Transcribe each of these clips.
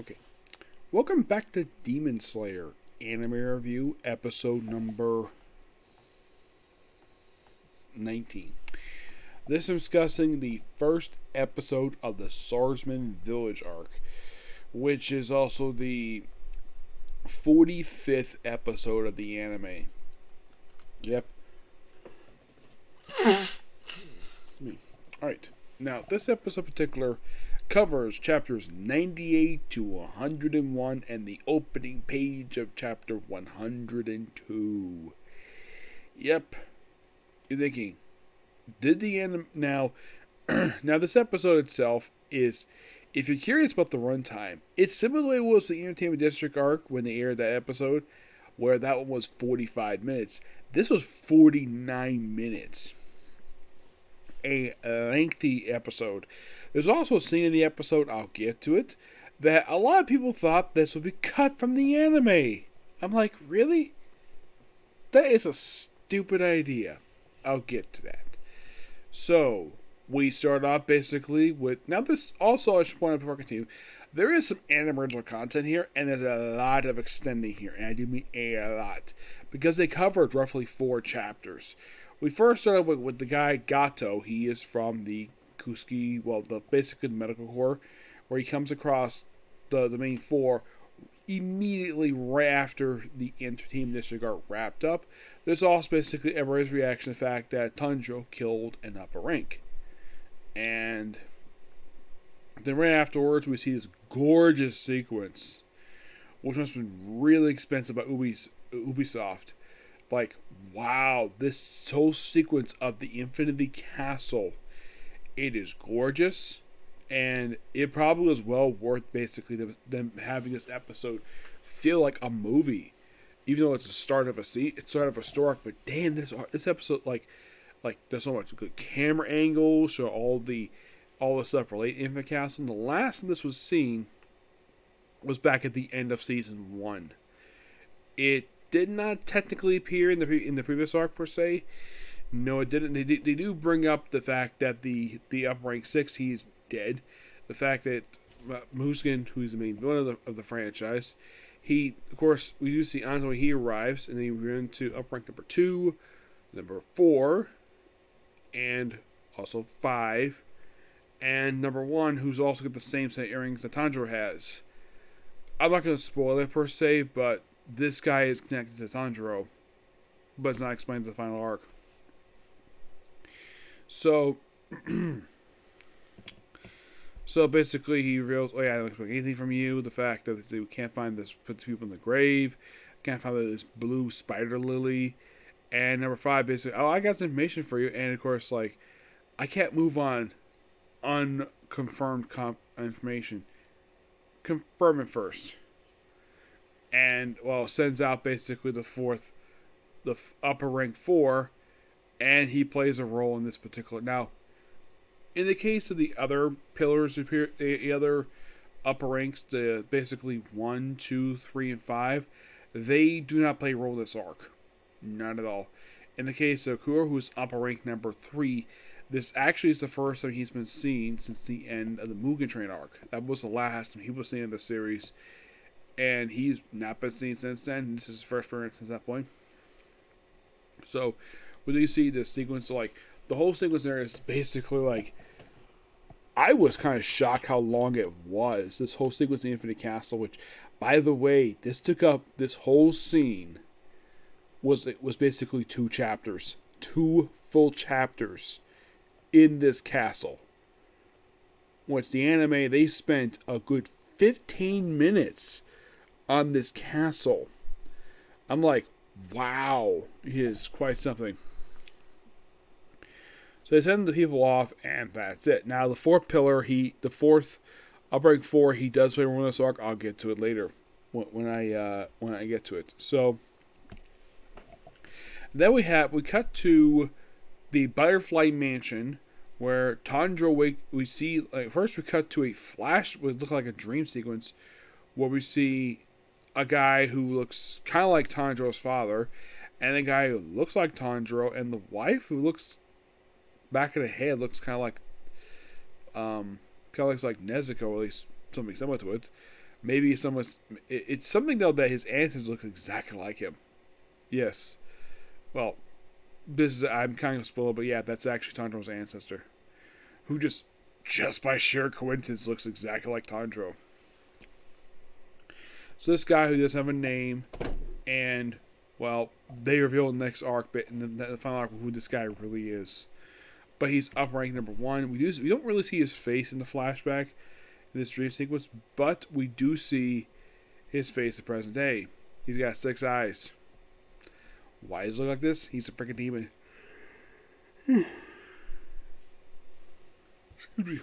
Okay. Welcome back to Demon Slayer Anime Review, episode number 19. This is discussing the first episode of the Swordsmith Village arc, which is also the 45th episode of the anime. Yep. Alright. Now, this episode in particular covers chapters 98 to 101 and the opening page of chapter 102. Yep. You're thinking, did the anime... Now, this episode itself is, if you're curious about the runtime, it similarly was the Entertainment District arc when they aired that episode, where that one was 45 minutes. This was 49 minutes. A lengthy episode. There's also a scene in the episode, I'll get to it, that a lot of people thought this would be cut from the anime. I'm like, really? That is a stupid idea. I'll get to that. So, we start off basically with... Now this also, I should point out before I continue, there is some anime original content here, and there's a lot of extending here, and I do mean a lot, because they covered roughly 4 chapters. We first started with the guy Gato. He is from the Kuski, basically the medical corps, where he comes across the main 4 immediately right after the Entertainment District arc wrapped up. There's also basically everybody's reaction to the fact that Tanjiro killed an upper rank. And then right afterwards, we see this gorgeous sequence, which must have been really expensive by Ubisoft. Like, wow, this whole sequence of the Infinity Castle, it is gorgeous, and it probably was well worth basically them having this episode feel like a movie, even though it's the start of a story. But damn, this episode, like there's so much good camera angles, so all the stuff related to Infinity Castle. And the last time this was seen was back at the end of season 1. It did not technically appear in the previous arc per se. No, it didn't. They do bring up the fact that the upper rank 6, he's dead. The fact that Muskin, who's the main villain of the franchise, he, of course, we do see Anzo when he arrives, and then we're into upper rank number 2, number 4, and also 5, and number 1, who's also got the same set of earrings that Tanjiro has. I'm not going to spoil it per se, but this guy is connected to Tanjiro, but it's not explained in the final arc. So, basically he reveals, I don't expect anything from you. The fact that we can't find this, puts people in the grave, can't find this blue spider lily. And number 5, basically, I got some information for you. And of course, I can't move on unconfirmed information. Confirm it first. And, sends out basically the upper rank 4, and he plays a role in this particular. Now, in the case of the other pillars, the other upper ranks, the basically 1, 2, 3, and 5, they do not play a role in this arc. Not at all. In the case of Kuro, who's upper rank number 3, this actually is the first time he's been seen since the end of the Mugen Train arc. That was the last time he was seen in the series. And he's not been seen since then. This is his first appearance since that point. So, when you see this sequence, the whole sequence there is basically I was kind of shocked how long it was. This whole sequence in Infinite Castle, which, by the way, this whole scene was basically 2 chapters. 2 full chapters in this castle. Which the anime, they spent a good 15 minutes on this castle. I'm like, wow, it is quite something. So they send the people off, and that's it. Now the 4th pillar, the 4th upper rank 4, he does play a role in this arc. I'll get to it later when I get to it. So then we cut to the Butterfly Mansion, where Tanjiro we see, first we cut to a flash, what looked like a dream sequence, where we see a guy who looks kind of like Tanjiro's father, and a guy who looks like Tanjiro, and the wife who looks, back of the head, looks kind of like looks like Nezuko, or at least something similar to it. Maybe it's something though that his ancestors look exactly like him. Yes. Well, I'm kind of spoiled, but yeah, that's actually Tanjiro's ancestor, who just by sheer coincidence looks exactly like Tanjiro. So this guy who doesn't have a name, and well, they reveal in the next arc, but in the final arc, who this guy really is. But he's up rank number 1. We don't really see his face in the flashback in this dream sequence, but we do see his face in the present day. He's got 6 eyes. Why does he look like this? He's a freaking demon. Excuse me.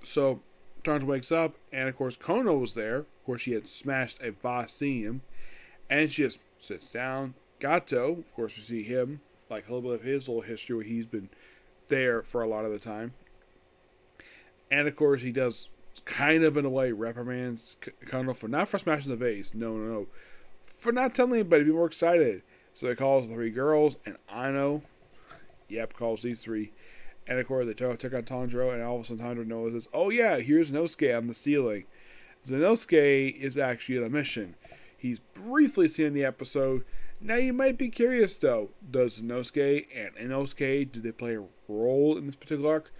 So, Tanjiro wakes up, and of course, Kono was there. Of course, she had smashed a vase seeing him. And she just sits down. Gato, of course, we see him, like a little bit of his little history where he's been there for a lot of the time. And of course, he does kind of in a way reprimands Kono for not for smashing the vase. No. For not telling anybody to be more excited. So he calls the 3 girls, and Ano, calls these 3. And of course, they took on Tanjiro, and all of a sudden Tanjiro notices, oh yeah, here's Nosuke on the ceiling. Zenosuke is actually on a mission. He's briefly seen in the episode. Now you might be curious though, does Zenosuke and Inosuke, do they play a role in this particular arc?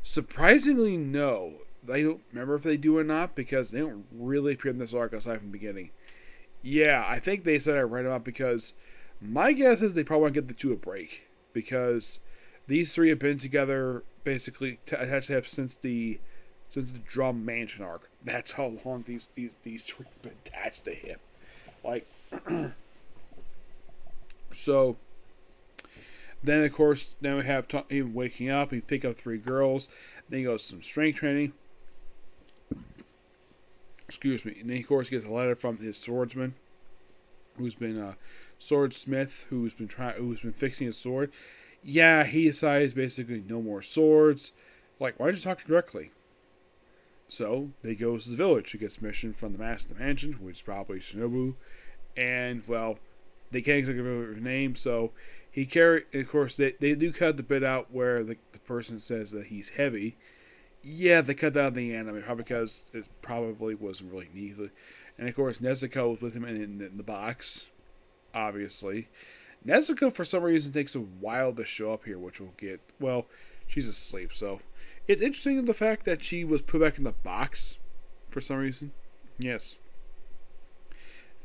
Surprisingly, no. I don't remember if they do or not, because they don't really appear in this arc aside from the beginning. Yeah, I think they said I read them out because my guess is they probably want to get the 2 a break, because these 3 have been together basically attached to him since the Drum Mansion arc. That's how long these 3 have been attached to him. Like, so then of course we have him waking up. He pick up 3 girls. Then he goes to some strength training. Excuse me. And then of course he gets a letter from his swordsman, who's been a swordsmith, who's been fixing his sword. Yeah, he decides basically no more swords. Like, why don't you talk directly? So they go to the village. He gets permission from the master of the mansion, which is probably Shinobu. And well, they can't think of a name, so he carry. Of course, they do cut the bit out where the person says that he's heavy. Yeah, they cut that out in the anime, probably because it probably wasn't really needed. And of course, Nezuko was with him in the box, obviously. Nezuko, for some reason, takes a while to show up here, which we'll get. Well, she's asleep, so it's interesting the fact that she was put back in the box for some reason. Yes.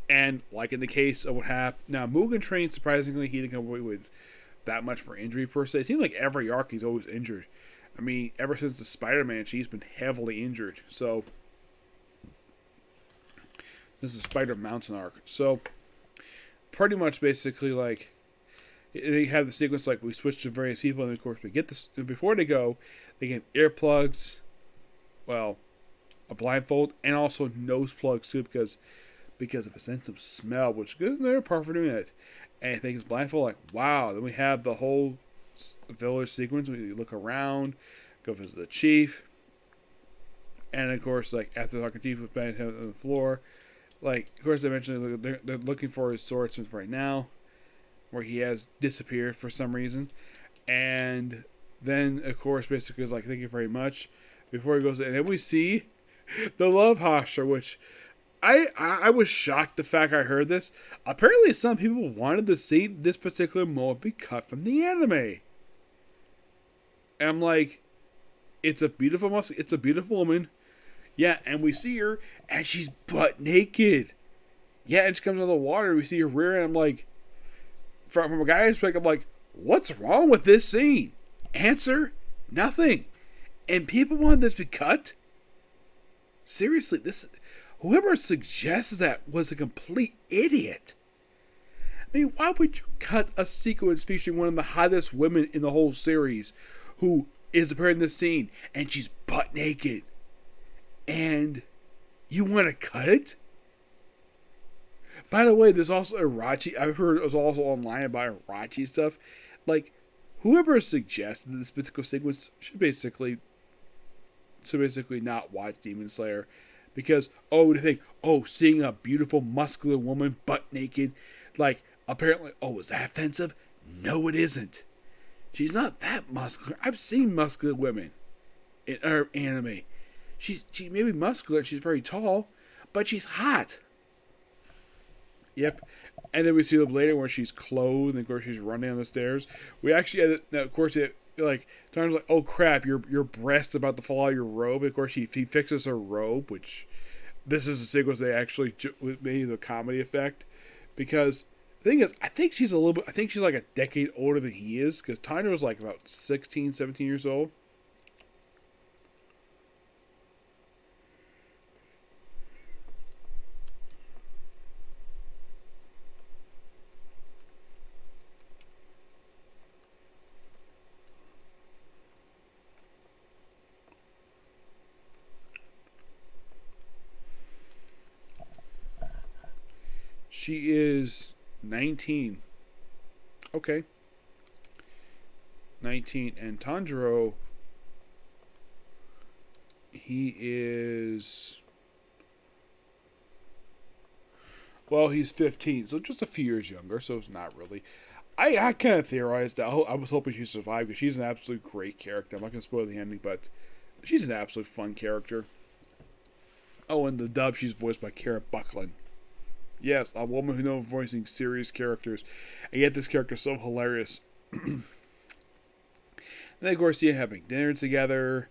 And like in the case of what happened, now Mugen Train, surprisingly, he didn't come away with that much for injury per se. It seems like every arc he's always injured. I mean, ever since the Spider-Man, she's been heavily injured. So this is the Spider Mountain arc. So pretty much, basically, like they have the sequence like we switch to various people, and of course we get this before they go. They get earplugs, well, a blindfold, and also nose plugs too, because of a sense of smell, which is another part for doing it. And I think it's blindfold, like, wow. Then we have the whole village sequence. We look around, go visit the chief. And of course, like, after talking to Chief with Ben on the floor, like, of course, I mentioned they're looking for his swordsmith right now, where he has disappeared for some reason. And then, of course, basically is like, thank you very much. Before he goes in, and then we see the love hostel, which I was shocked the fact I heard this. Apparently, some people wanted to see this particular moment be cut from the anime. And I'm like, it's a beautiful woman. Yeah, and we see her, and she's butt naked. Yeah, and she comes out of the water, we see her rear, and I'm like, from a guy's perspective, I'm like, what's wrong with this scene? Answer, nothing. And people wanted this to be cut? Seriously, whoever suggests that was a complete idiot. I mean, why would you cut a sequence featuring one of the hottest women in the whole series who is appearing in this scene, and she's butt naked? And you want to cut it? By the way, there's also Irachi. I've heard it was also online about Irachi stuff. Like, whoever suggested this particular sequence should basically not watch Demon Slayer. Because, seeing a beautiful, muscular woman butt naked, like, apparently, is that offensive? No, it isn't. She's not that muscular. I've seen muscular women in her anime. She may be muscular, she's very tall, but she's hot. Yep. And then we see them later where she's clothed, and of course she's running down the stairs. We actually, of course, like Tanjiro's like, "Oh crap, your breast's about to fall out of your robe." Of course, he fixes her robe, which this is a sequence they actually made the comedy effect, because the thing is, I think she's like a decade older than he is, because Tanjiro's like about 16, 17 years old. She is 19. Okay. 19. And Tanjiro, he is... Well, he's 15, so just a few years younger, so it's not really... I kind of theorized that I was hoping she'd survive, because she's an absolute great character. I'm not going to spoil the ending, but she's an absolute fun character. Oh, and the dub, she's voiced by Kara Buckland. Yes, a woman who knows voicing serious characters, and yet this character is so hilarious. And then, of course, you having dinner together,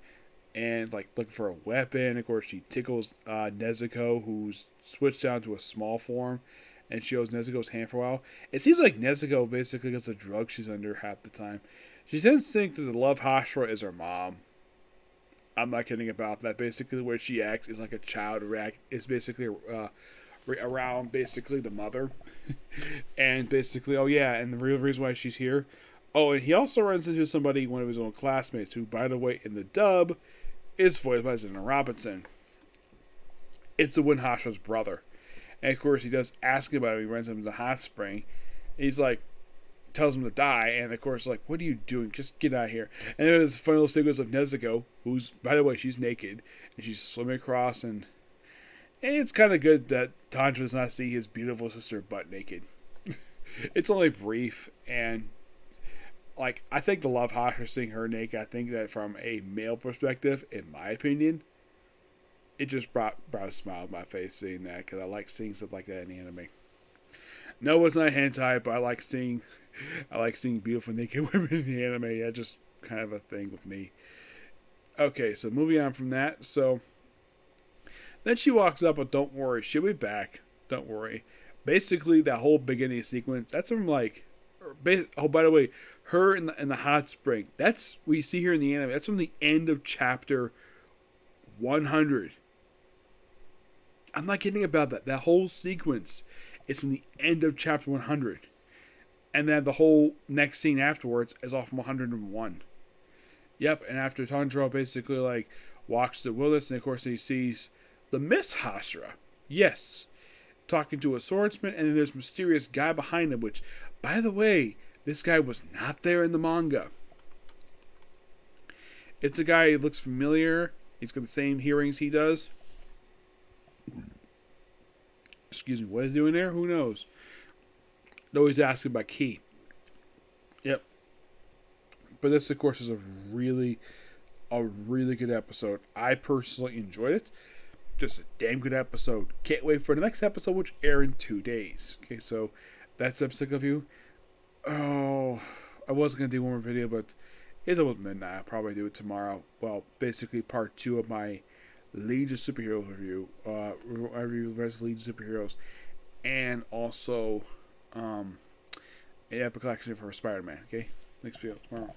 and like looking for a weapon. Of course, she tickles Nezuko, who's switched down to a small form, and she holds Nezuko's hand for a while. It seems like Nezuko basically gets the drug she's under half the time. She tends to think that the love Hashira is her mom. I'm not kidding about that. Basically, the way she acts is like a child react. It's basically around basically the mother, and basically, oh yeah, and the real reason why she's here. Oh, and he also runs into somebody, one of his own classmates, who, by the way, in the dub, is voiced by Zenna Robinson. It's the Win Hashira's brother, and of course he does ask about him. He runs him in the hot spring. He's like, tells him to die, and of course, like, what are you doing? Just get out of here. And then there's a funny little sequence of Nezuko, who's, by the way, she's naked, and she's swimming across, and it's kind of good that Tanjiro does not see his beautiful sister butt naked. It's only brief, and like, I think the love Hashira seeing her naked, I think that from a male perspective, in my opinion, it just brought a smile to my face seeing that, because I like seeing stuff like that in anime. No, it's not hentai, but I like seeing beautiful naked women in the anime. Yeah, just kind of a thing with me. Okay, so moving on from that, so then she walks up, but don't worry, she'll be back. Don't worry. Basically, that whole beginning sequence, that's from like, oh, by the way, her in the hot spring, that's, we see here in the anime, that's from the end of chapter 100. I'm not kidding about that. That whole sequence is from the end of chapter 100. And then the whole next scene afterwards is off from 101. Yep, and after Tanjiro basically like walks the wilderness, and of course he sees the Miss Hashira. Yes. Talking to a swordsman, and then there's a mysterious guy behind him, which, by the way, this guy was not there in the manga. It's a guy who looks familiar. He's got the same hearings he does. Excuse me, what is he doing there? Who knows? No, he's asking about Key. Yep. But this, of course, is a really good episode. I personally enjoyed it. Just a damn good episode. Can't wait for the next episode, which air in 2 days. Okay, so that's episode of you. Oh, I wasn't going to do one more video, but it's almost midnight. I'll probably do it tomorrow. Well, basically part 2 of my Legion of Superheroes review. I review the rest of Legion of Superheroes. And also, an epic collection for Spider-Man. Okay, next video tomorrow.